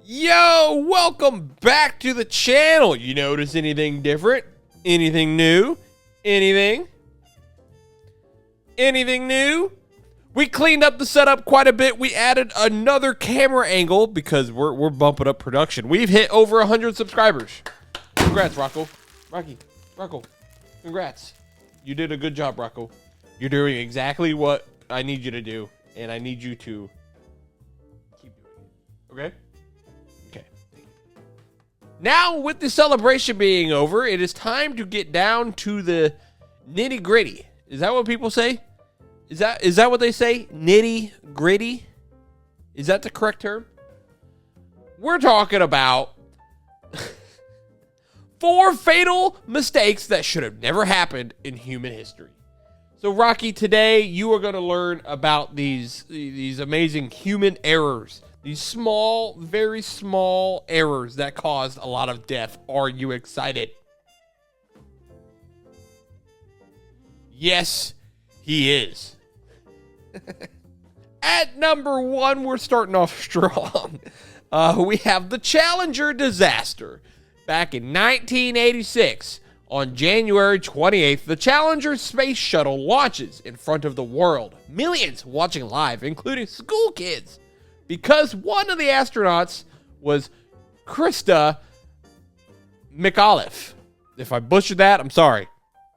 Yo, welcome back to the channel. You notice anything different? Anything new? Anything new? We cleaned up the setup quite a bit. We added another camera angle because we're bumping up production. We've hit over 100 subscribers. Congrats, Rocco. Rocco. Congrats. You did a good job, Rocco. You're doing exactly what I need you to do, and I need you to keep doing it. Okay? Okay. Now, with the celebration being over, it is time to get down to the nitty-gritty. Is that what people say? Is that what they say? Nitty-gritty? Is that the correct term? We're talking about 4 fatal mistakes that should have never happened in human history. So, Rocky, today you are going to learn about these amazing human errors. These small, very small errors that caused a lot of death. Are you excited? Yes, he is. At number 1, we're starting off strong. We have the Challenger disaster. Back in 1986, on January 28th, the Challenger space shuttle launches in front of the world. Millions watching live, including school kids, because one of the astronauts was Krista McAuliffe. If I butchered that, I'm sorry.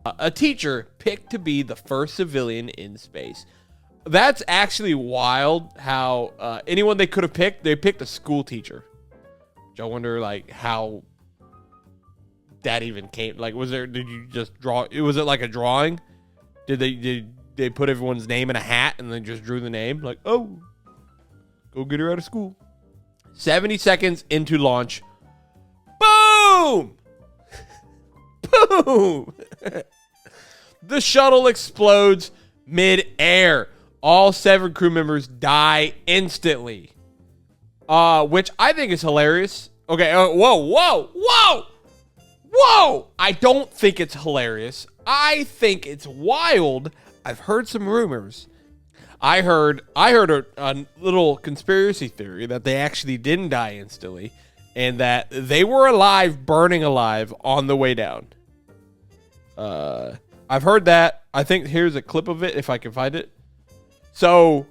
A teacher picked to be the first civilian in space. That's actually wild how anyone they could have picked, they picked a school teacher. Which I wonder, like, how that even came. Like, did you just draw? Was it like a drawing? Did they put everyone's name in a hat and then just drew the name? Like, oh, go get her out of school. 70 seconds into launch. Boom! Boom! The shuttle explodes mid-air. All 7 crew members die instantly. Which I think is hilarious. Okay, whoa! I don't think it's hilarious. I think it's wild. I've heard some rumors. I heard a little conspiracy theory that they actually didn't die instantly and that they were alive, burning alive on the way down. I've heard that. I think here's a clip of it if I can find it. So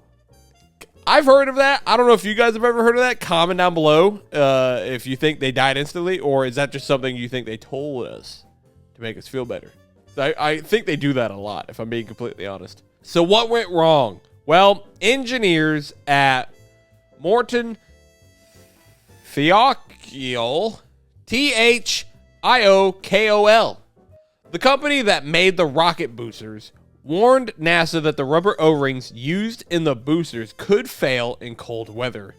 I've heard of that. I don't know if you guys have ever heard of that. Comment down below if you think they died instantly, or is that just something you think they told us to make us feel better? So I think they do that a lot, if I'm being completely honest. So what went wrong? Well, engineers at Morton Thiokol, Thiokol, the company that made the rocket boosters, warned NASA that the rubber O-rings used in the boosters could fail in cold weather.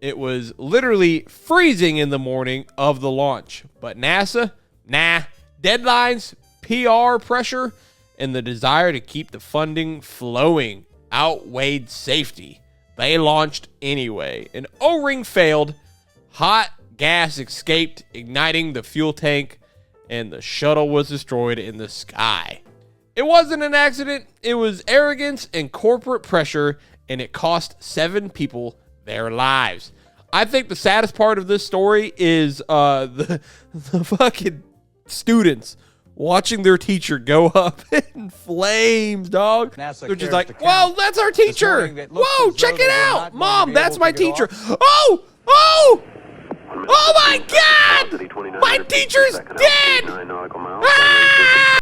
It was literally freezing in the morning of the launch. But NASA, deadlines, PR pressure, and the desire to keep the funding flowing outweighed safety. They launched anyway. An O-ring failed, hot gas escaped, igniting the fuel tank, and the shuttle was destroyed in the sky. It wasn't an accident. It was arrogance and corporate pressure, and it cost 7 people their lives. I think the saddest part of this story is the fucking students watching their teacher go up in flames, dog. NASA They're just like, whoa, that's our teacher. Whoa, check it out. Mom, that's my teacher. Oh, my God. My teacher's dead. Ah!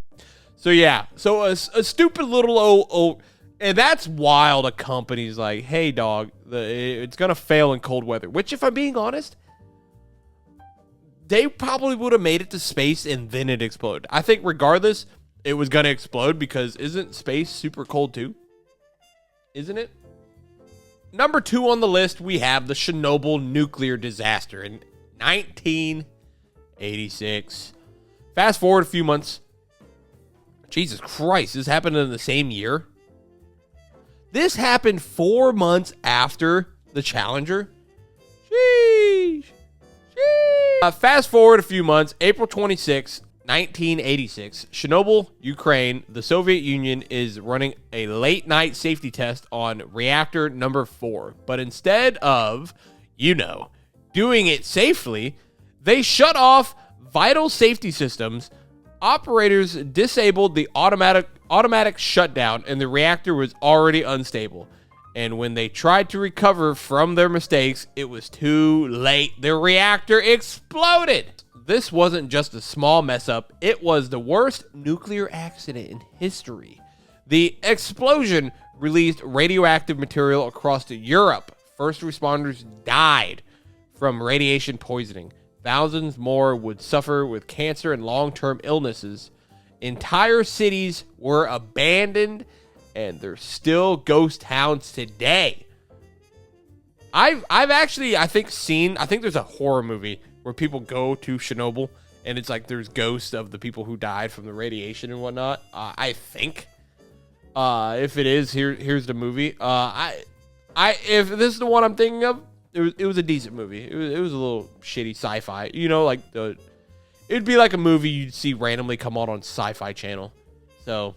So yeah, so a stupid little and that's wild. A company's like, hey dog, it's gonna fail in cold weather. Which, if I'm being honest, they probably would have made it to space and then it exploded. I think regardless, it was gonna explode because isn't space super cold too? Isn't it? Number 2 on the list, we have the Chernobyl nuclear disaster in 1986. Fast forward a few months. Jesus Christ, this happened in the same year? This happened 4 months after the Challenger? Sheesh. Fast forward a few months, April 26, 1986, Chernobyl, Ukraine, the Soviet Union is running a late-night safety test on reactor number 4. But instead of, doing it safely, they shut off vital safety systems. Operators disabled the automatic shutdown, and the reactor was already unstable. And when they tried to recover from their mistakes, it was too late. The reactor exploded. This wasn't just a small mess up, it was the worst nuclear accident in history. The explosion released radioactive material across Europe. First responders died from radiation poisoning. Thousands more would suffer with cancer and long-term illnesses. Entire cities were abandoned, and they're still ghost towns today. I've actually, I think there's a horror movie where people go to Chernobyl, and it's like there's ghosts of the people who died from the radiation and whatnot. I think. If it is, here's the movie. If this is the one I'm thinking of, it was a decent movie. It was a little shitty sci-fi. You know, like it'd be like a movie you'd see randomly come on Sci-Fi Channel. So,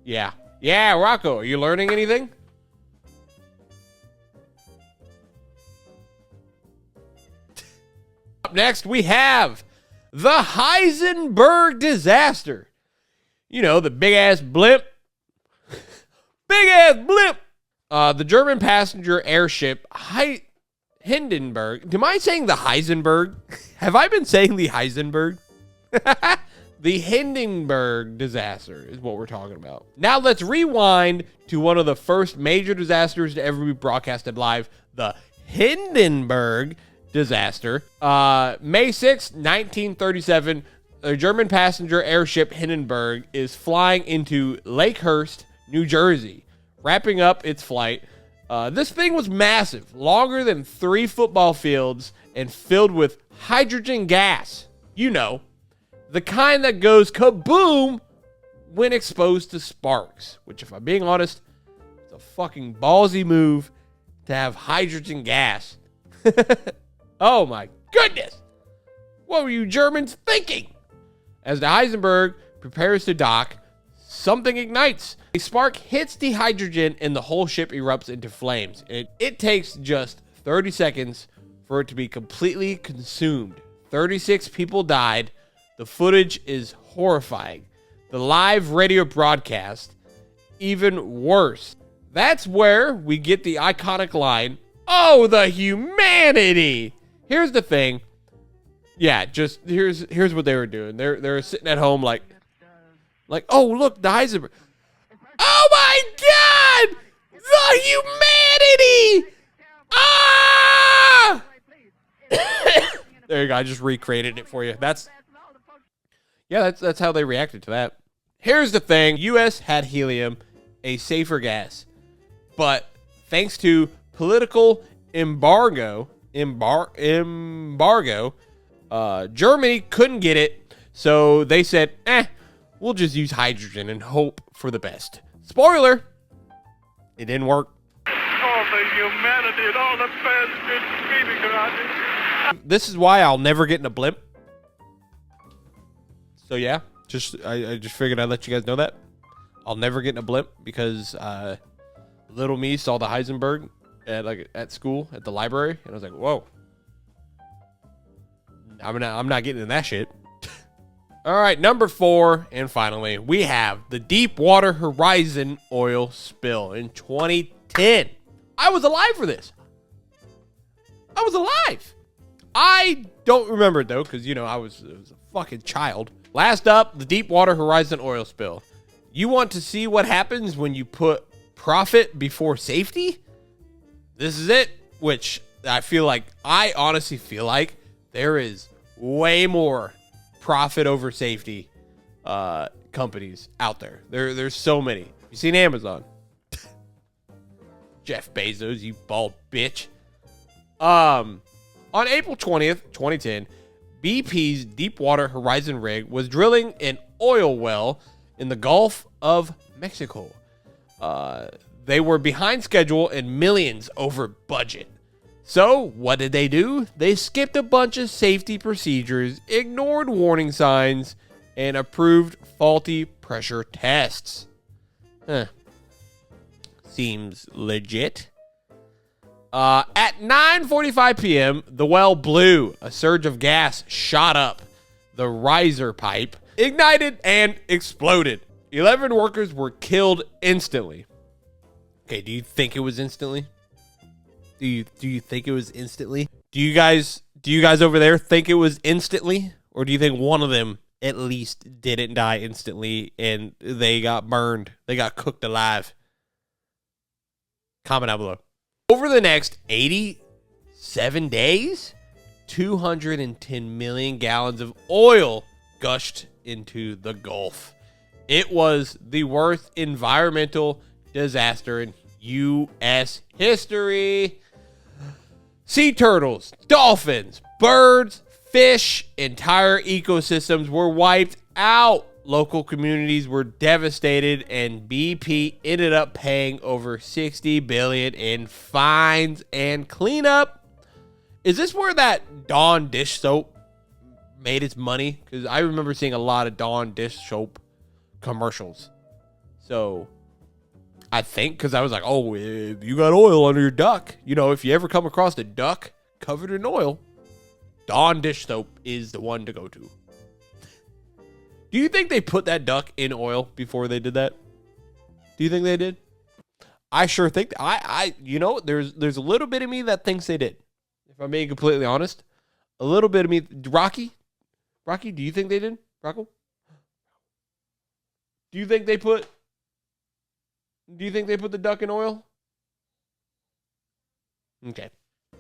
yeah. Yeah, Rocco, are you learning anything? Up next, we have the Hindenburg disaster. You know, the big-ass blimp. Big-ass blimp! The German passenger airship Hindenburg. Am I saying the Heisenberg? Have I been saying the Heisenberg? The Hindenburg disaster is what we're talking about. Now let's rewind to one of the first major disasters to ever be broadcasted live, the Hindenburg disaster. May 6, 1937, a German passenger airship Hindenburg is flying into Lakehurst, New Jersey, wrapping up its flight. This thing was massive, longer than 3 football fields, and filled with hydrogen gas. You know, the kind that goes kaboom when exposed to sparks. Which, if I'm being honest, it's a fucking ballsy move to have hydrogen gas. Oh my goodness! What were you Germans thinking? As the Heisenberg prepares to dock, something ignites. A spark hits the hydrogen and the whole ship erupts into flames. It takes just 30 seconds for it to be completely consumed. 36 people died. The footage is horrifying. The live radio broadcast, even worse. That's where we get the iconic line, "Oh, the humanity!" Here's the thing. Yeah, just here's what they were doing. They're sitting at home like, oh, look, the Heisenberg. Oh my God! The humanity! Ah! There you go. I just recreated it for you. That's how they reacted to that. Here's the thing. U.S. had helium, a safer gas. But thanks to political embargo, Germany couldn't get it. So they said, we'll just use hydrogen and hope for the best. Spoiler, it didn't work. All the humanity and all the fans been screaming around it. This is why I'll never get in a blimp. So yeah, I just figured I'd let you guys know that. I'll never get in a blimp because little me saw the Heisenberg at school at the library, and I was like, whoa. I'm not getting in that shit. All right, number 4, and finally, we have the Deepwater Horizon oil spill in 2010. I was alive for this. I was alive. I don't remember it, though, because, you know, I was a fucking child. Last up, the Deepwater Horizon oil spill. You want to see what happens when you put profit before safety? This is it, which I honestly feel like there is way more profit over safety companies out there. There's so many. You seen Amazon? Jeff Bezos, you bald bitch. On April 20th, 2010, BP's Deepwater Horizon rig was drilling an oil well in the Gulf of Mexico. They were behind schedule and millions over budget. So, what did they do? They skipped a bunch of safety procedures, ignored warning signs, and approved faulty pressure tests. Seems legit. At 9:45 p.m., the well blew. A surge of gas shot up. The riser pipe ignited and exploded. 11 workers were killed instantly. Okay, do you think it was instantly? Do you think it was instantly? Do you guys over there think it was instantly? Or do you think one of them at least didn't die instantly and they got burned? They got cooked alive? Comment down below. Over the next 87 days, 210 million gallons of oil gushed into the Gulf. It was the worst environmental disaster in U.S. history. Sea turtles, dolphins, birds, fish, entire ecosystems were wiped out. Local communities were devastated, and BP ended up paying over $60 billion in fines and cleanup. Is this where that Dawn dish soap made its money? Because I remember seeing a lot of Dawn dish soap commercials. So I think, because I was like, oh, if you got oil under your duck, you know, if you ever come across a duck covered in oil, Dawn dish soap is the one to go to. Do you think they put that duck in oil before they did that? Do you think they did? I sure think you know, there's a little bit of me that thinks they did. If I'm being completely honest, a little bit of me. Rocky, do you think they did? Rocco? Do you think they put the duck in oil? Okay.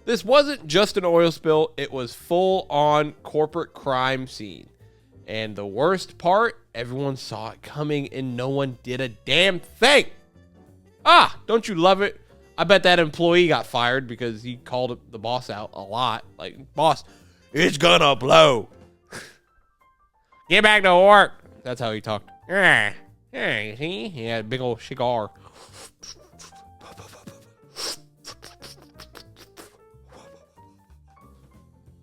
This wasn't just an oil spill, it was full on corporate crime scene. And the worst part, everyone saw it coming and no one did a damn thing. Ah, don't you love it? I bet that employee got fired because he called the boss out a lot. Like, boss, it's gonna blow. Get back to work. That's how he talked. Yeah, see? He had a big old cigar.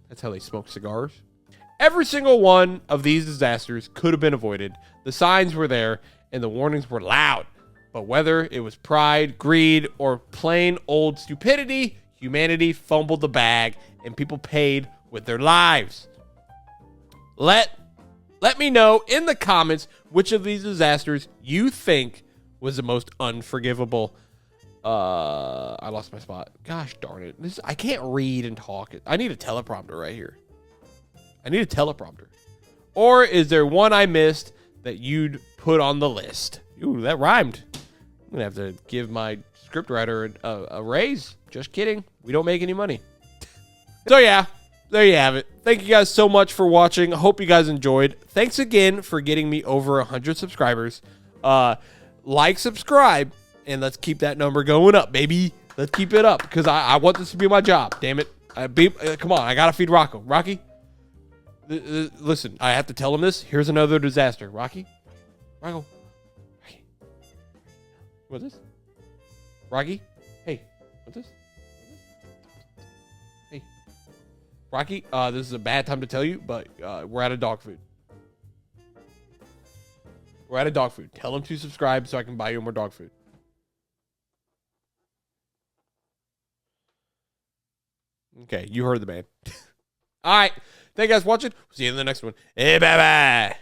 That's how they smoke cigars. Every single one of these disasters could have been avoided. The signs were there and the warnings were loud. But whether it was pride, greed, or plain old stupidity, humanity fumbled the bag and people paid with their lives. Let me know in the comments which of these disasters you think was the most unforgivable. I lost my spot. Gosh darn it. I can't read and talk. I need a teleprompter right here. I need a teleprompter. Or is there one I missed that you'd put on the list? Ooh, that rhymed. I'm going to have to give my scriptwriter a raise. Just kidding. We don't make any money. So yeah, there you have it. Thank you guys so much for watching. I hope you guys enjoyed. Thanks again for getting me over 100 subscribers. Like, subscribe, and let's keep that number going up, baby. Let's keep it up because I want this to be my job. Damn it. Come on. I got to feed Rocco. Rocky? Listen, I have to tell him this. Here's another disaster. Rocky? Rocco? Rocky? What's this? Rocky? Hey, what's this? Hey. Rocky, this is a bad time to tell you, but we're out of dog food. We're out of dog food. Tell him to subscribe so I can buy you more dog food. Okay, you heard the man. All right. Thank you guys for watching. See you in the next one. Hey, bye-bye.